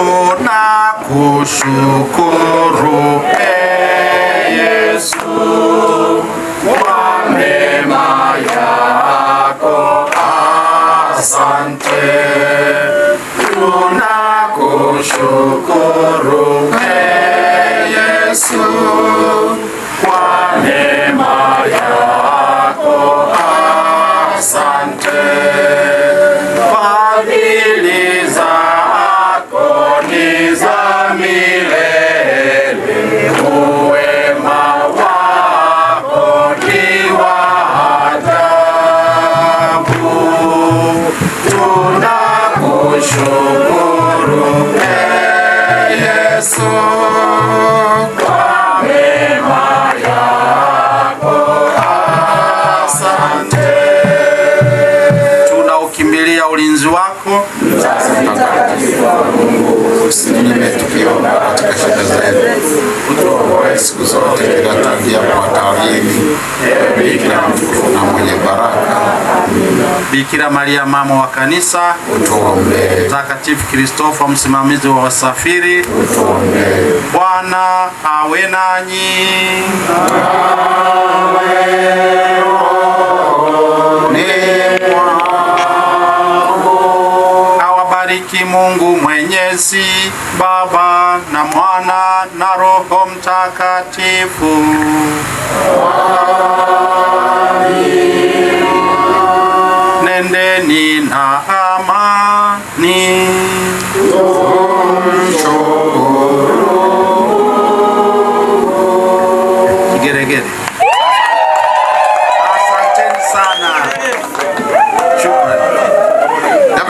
tunakushukuru Yesu kwa mema yako, asante. Tunakushukuru Yesu kwa mema yako, asante. Fadhili zako ni za milele, uwema wako ni wa ajabu. Tunakushukuru Yesu kwa mema yako, asante. Tunaukimbilia ulinzi wako, usinyime tukiomba katika shida zetu, utuokoe siku zote kila tabia kwa hatarini, Bikira mtukufu na mwenye baraka. Bikira Maria mama wa kanisa, utuombee. Mtakatifu Kristofa msimamizi wa wasafiri, utuombee. Bwana awe nanyi. Awabariki Mungu Mwenyezi, Baba na Mwana na Roho Mtakatifu. Nendeni na amani.